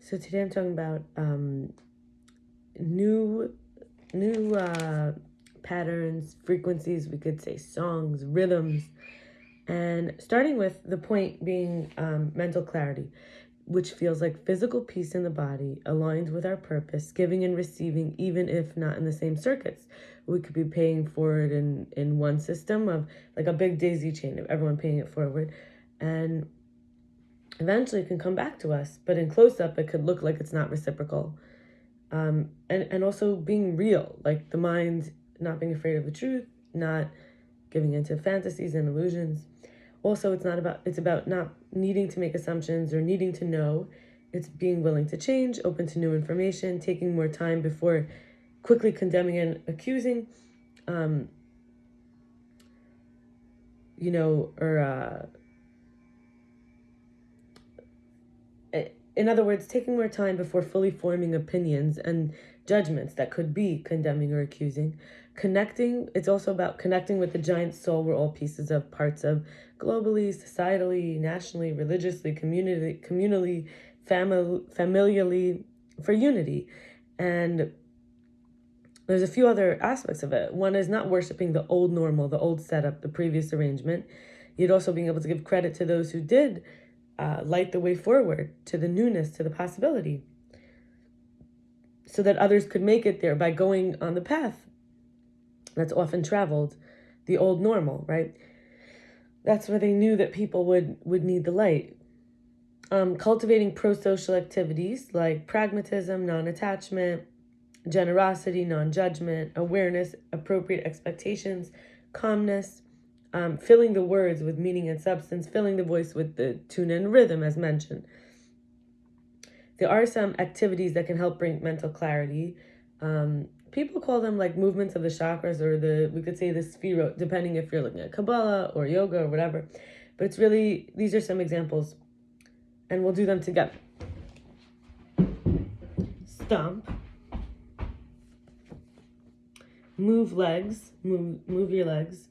So today I'm talking about new patterns, frequencies, we could say songs, rhythms, and starting with the point being mental clarity, which feels like physical peace in the body, aligned with our purpose, giving and receiving, even if not in the same circuits. We could be paying forward in one system of like a big daisy chain of everyone paying it forward, and eventually it can come back to us, but in close-up it could look like it's not reciprocal. And also being real, like the mind not being afraid of the truth, not giving into fantasies and illusions. Also, it's about not needing to make assumptions or needing to know. It's being willing to change, open to new information, taking more time before quickly condemning and accusing, in other words, taking more time before fully forming opinions and judgments that could be condemning or accusing. Connecting, it's also about connecting with the giant soul we're all pieces of, parts of, globally, societally, nationally, religiously, communally, familially, for unity. And there's a few other aspects of it. One is not worshiping the old normal, the old setup, the previous arrangement. You'd also being able to give credit to those who did light the way forward to the newness, to the possibility, so that others could make it there by going on the path that's often traveled, the old normal, right? That's where they knew that people would need the light. Cultivating pro-social activities like pragmatism, non-attachment, generosity, non-judgment, awareness, appropriate expectations, calmness, filling the words with meaning and substance, filling the voice with the tune and rhythm, as mentioned. There are some activities that can help bring mental clarity. People call them like movements of the chakras, or we could say the sphirot, depending if you're looking at Kabbalah or yoga or whatever. But it's really, these are some examples, and we'll do them together. Stomp. Move legs, move your legs.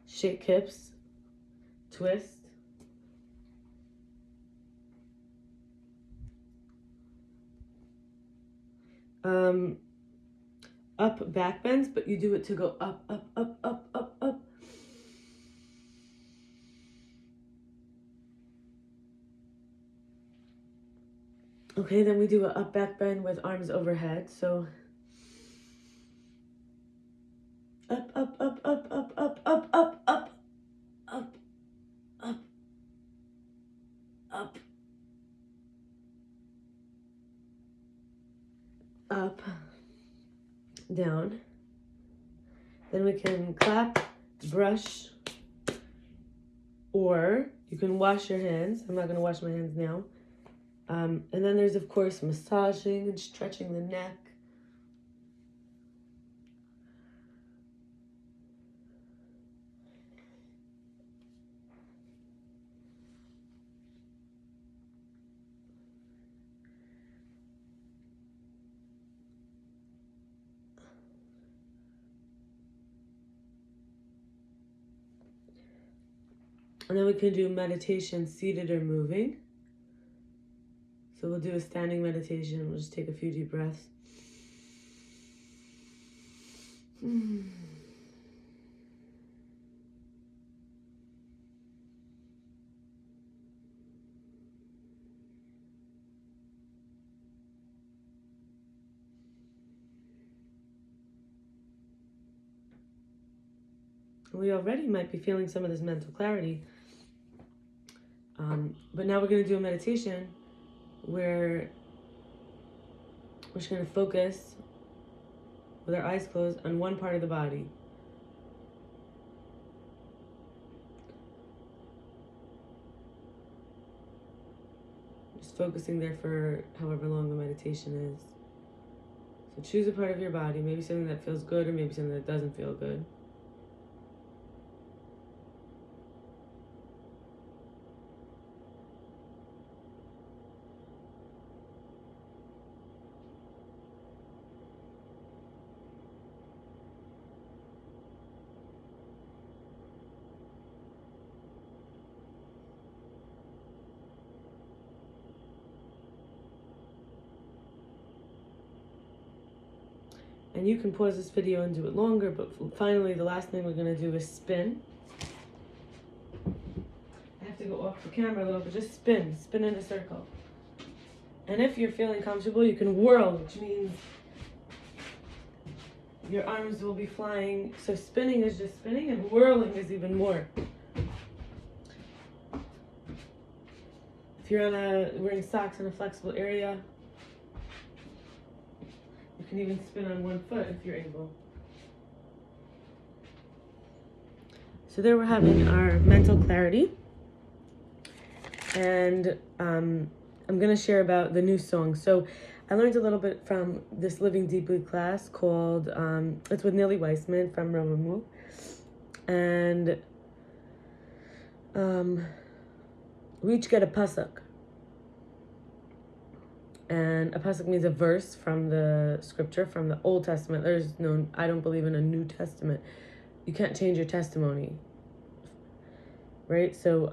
Shake hips, twist. Up back bends, but you do it to go up, up, up, up, up, up. Okay, then we do an up back bend with arms overhead. So up, up, up, up, up, up, up, up, up, up, up, up, up, down. Then we can clap, brush, or you can wash your hands. I'm not going to wash my hands now. And then there's, of course, massaging and stretching the neck. And then we can do meditation seated or moving. So we'll do a standing meditation. We'll just take a few deep breaths. We already might be feeling some of this mental clarity. But now we're going to do a meditation where we're just going to focus with our eyes closed on one part of the body. Just focusing there for however long the meditation is. So choose a part of your body, maybe something that feels good or maybe something that doesn't feel good. And you can pause this video and do it longer, but finally the last thing we're going to do is spin. I have to go off the camera a little bit, just spin in a circle. And if you're feeling comfortable, you can whirl, which means your arms will be flying. So spinning is just spinning, and whirling is even more. If you're wearing socks in a flexible area, you can even spin on one foot if you're able. So there we're having our mental clarity. And I'm going to share about the new song. So I learned a little bit from this Living Deeply class called, it's with Nili Weisman from Romamu. And we each get a pasuk. And a pasuk means a verse from the scripture, from the Old Testament. There's no, I don't believe in a New Testament. You can't change your testimony. Right? So,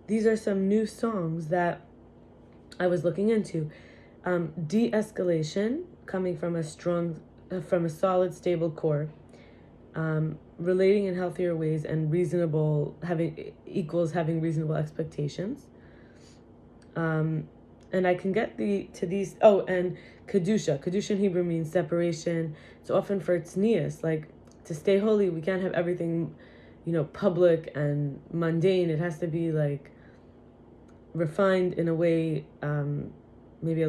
these are some new songs that I was looking into. De-escalation, coming from a solid, stable core. Relating in healthier ways and having reasonable expectations. And I can get to these. Oh, and kedusha. Kedusha in Hebrew means separation. It's often for tznius, like to stay holy. We can't have everything, public and mundane. It has to be like refined in a way, maybe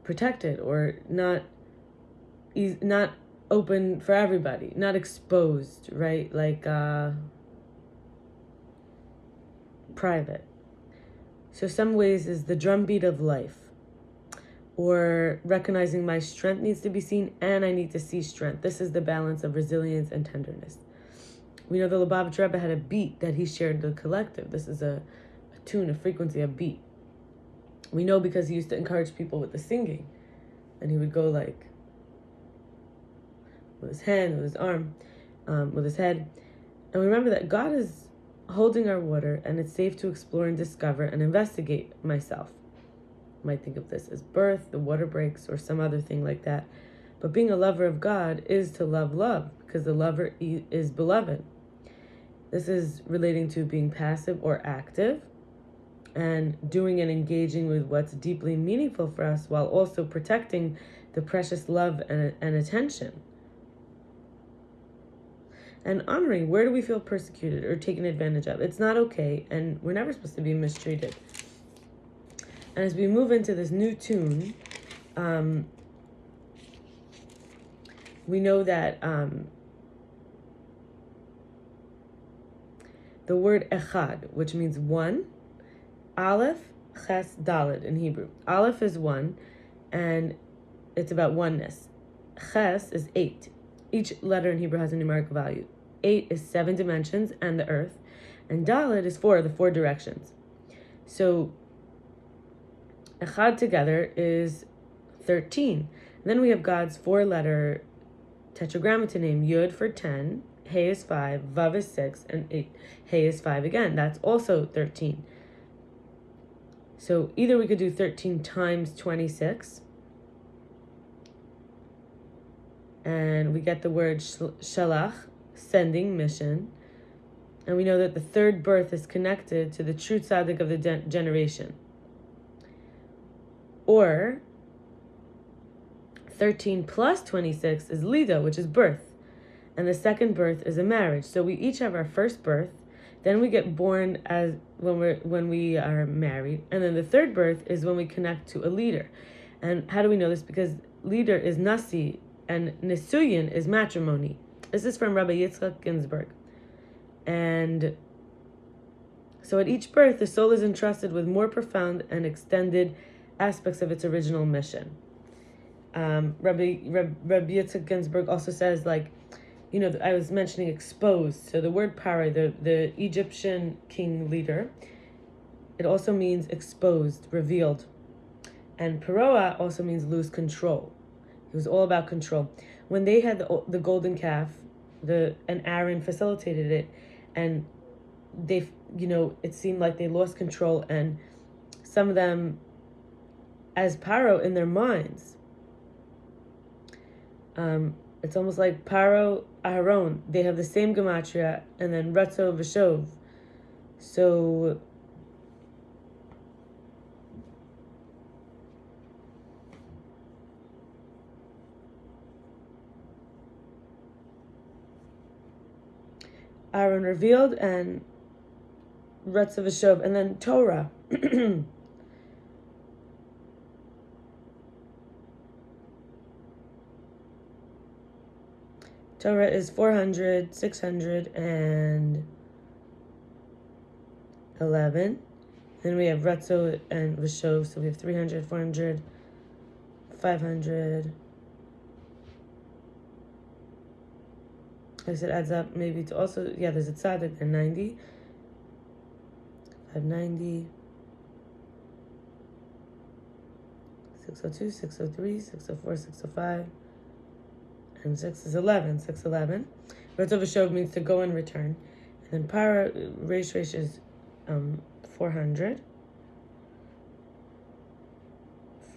protected or not open for everybody, not exposed, right? Like private. So some ways is the drumbeat of life, or recognizing my strength needs to be seen and I need to see strength. This is the balance of resilience and tenderness. We know the Lubavitch Rebbe had a beat that he shared the collective. This is a tune, a frequency, a beat. We know because he used to encourage people with the singing, and he would go like with his hand, with his arm, with his head. And we remember that God is holding our water, and it's safe to explore and discover and investigate myself. You might think of this as birth, the water breaks, or some other thing like that. But being a lover of God is to love, because the lover is beloved. This is relating to being passive or active, and doing and engaging with what's deeply meaningful for us while also protecting the precious love and attention. And honoring, where do we feel persecuted or taken advantage of? It's not okay, and we're never supposed to be mistreated. And as we move into this new tune, we know that the word echad, which means one, Aleph, Ches, Daled in Hebrew. Aleph is one, and it's about oneness. Ches is 8. Each letter in Hebrew has a numerical value. 8 is 7 dimensions and the earth, and Daled is 4, the 4 directions. So Echad together is 13. And then we have God's 4-letter tetragrammaton name, Yud for 10, He is 5, Vav is 6, and He is 5 again. That's also 13. So either we could do 13 times 26, and we get the word shalach, sending, mission. And we know that the third birth is connected to the true tzaddik of the generation. Or 13 plus 26 is lida, which is birth. And the second birth is a marriage. So we each have our first birth. Then we get born as when we are married. And then the third birth is when we connect to a leader. And how do we know this? Because leader is nasi and nisuyin is matrimony. This is from Rabbi Yitzchak Ginzburgh. And so at each birth, the soul is entrusted with more profound and extended aspects of its original mission. Rabbi Yitzchak Ginzburgh also says, I was mentioning exposed. So the word para, the Egyptian king leader, it also means exposed, revealed. And paroa also means lose control. It was all about control. When they had the golden calf, and Aaron facilitated it, and they, it seemed like they lost control, and some of them, as Paro in their minds, it's almost like Paro, Aharon, they have the same gematria, and then Retzo V'Shov. So Aaron revealed, and Retzo V'Shov, and then Torah. Torah is 400, 611. Then we have Retzo and V'Shov, so we have 300, 400, 500. I guess it adds up maybe to also, there's a tzaddik and 90. 590. 602, 603, 604, 605. And 6 is 11. 611. Retzo V'Shov means to go and return. And then Para, Reish is 400.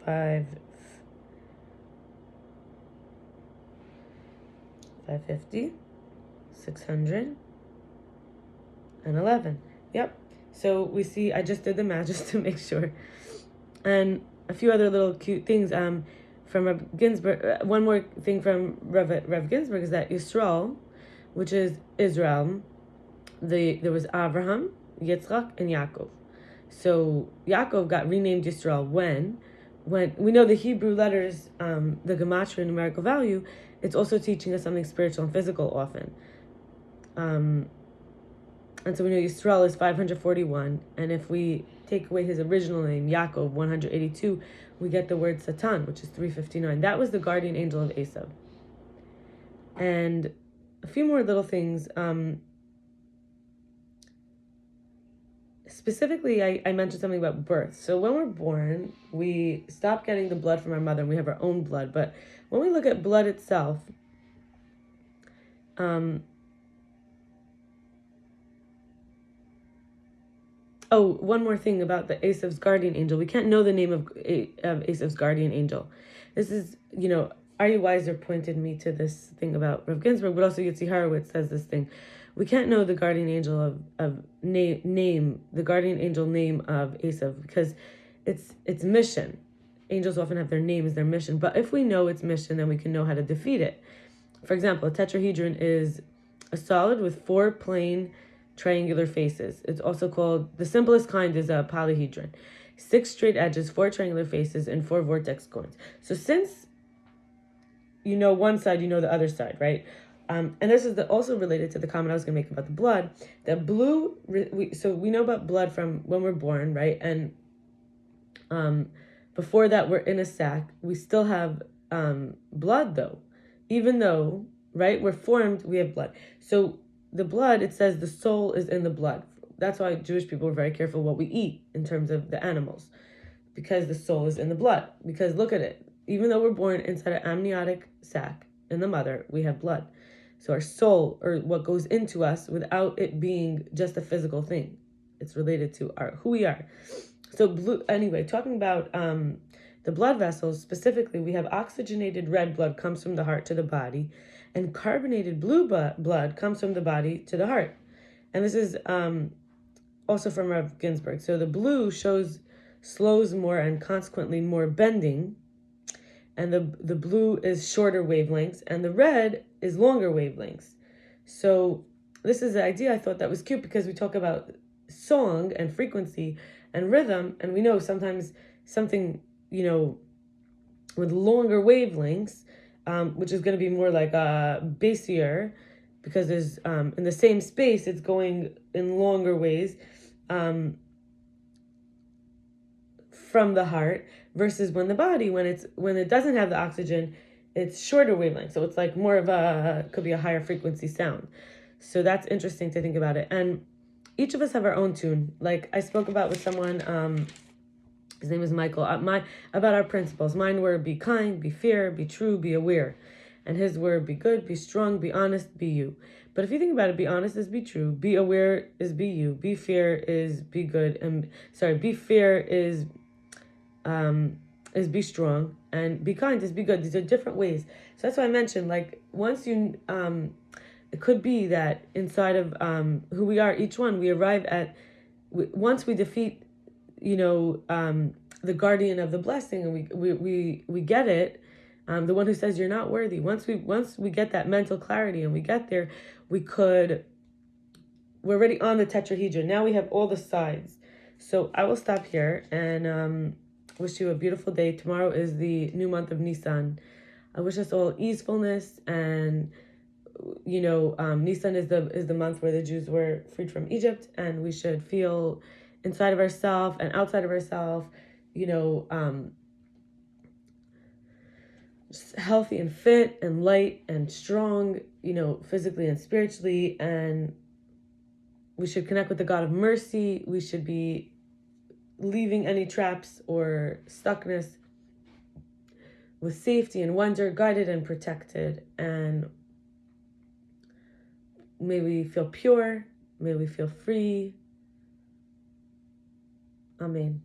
550. 600. And 11. Yep. So we see, I just did the math just to make sure. And a few other little cute things. From Rav Ginzburgh, one more thing from Rav Ginzburgh is that Yisrael, which is Israel, there was Abraham, Yitzchak, and Yaakov. So Yaakov got renamed Yisrael when we know the Hebrew letters, the gematria numerical value, it's also teaching us something spiritual and physical often. And so we know Yisrael is 541, and if we take away his original name, Yaakov, 182, we get the word Satan, which is 359. That was the guardian angel of Esav. And a few more little things. Specifically, I mentioned something about birth. So when we're born, we stop getting the blood from our mother, and we have our own blood. But when we look at blood itself, one more thing about the Esav's guardian angel. We can't know the name of Esav's guardian angel. This is, Ari Weiser pointed me to this thing about Rav Ginzburgh, but also Yitzy Hurwitz says this thing. We can't know the guardian angel of name, the guardian angel name of Esav, because it's mission. Angels often have their name as their mission, but if we know its mission, then we can know how to defeat it. For example, a tetrahedron is a solid with 4 plain triangular faces. It's also called, the simplest kind is a polyhedron. 6 straight edges, 4 triangular faces, and 4 vortex coins. So since you know one side, you know the other side, right? And this is also related to the comment I was going to make about the blood. That blue, so we know about blood from when we're born, right? And before that, we're in a sac. We still have blood, though. Even though, right, we're formed, we have blood. So the blood, it says the soul is in the blood. That's why Jewish people are very careful what we eat in terms of the animals, because the soul is in the blood. Because look at it. Even though we're born inside an amniotic sac in the mother, we have blood. So our soul, or what goes into us, without it being just a physical thing, it's related to who we are. So talking about the blood vessels, specifically, we have oxygenated red blood comes from the heart to the body, and carbonated blue blood comes from the body to the heart. And this is also from Rav Ginzburgh. So the blue slows more and consequently more bending, and the blue is shorter wavelengths, and the red is longer wavelengths. So this is the idea I thought that was cute, because we talk about song and frequency and rhythm, and we know sometimes something, with longer wavelengths, which is going to be more like bassier, because there's in the same space, it's going in longer ways from the heart, versus when the body, when it doesn't have the oxygen, it's shorter wavelength. So it's like more of could be a higher frequency sound. So that's interesting to think about it. And each of us have our own tune. Like I spoke about with someone His name is Michael. About our principles. Mine were be kind, be fair, be true, be aware. And his were be good, be strong, be honest, be you. But if you think about it, be honest is be true, be aware is be you, be fair is be good, and be fair is be strong, and be kind is be good. These are different ways. So that's why I mentioned, like, once you it could be that inside of who we are, each one, we arrive at, once we defeat, the guardian of the blessing, and we get it, the one who says you're not worthy. Once we get that mental clarity and we get there, we're already on the tetrahedron. Now we have all the sides. So I will stop here and wish you a beautiful day. Tomorrow is the new month of Nisan. I wish us all easefulness, and Nisan is the month where the Jews were freed from Egypt, and we should feel inside of ourselves and outside of ourselves, healthy and fit and light and strong, physically and spiritually. And we should connect with the God of mercy. We should be leaving any traps or stuckness with safety and wonder, guided and protected. And may we feel pure. May we feel free. Amen.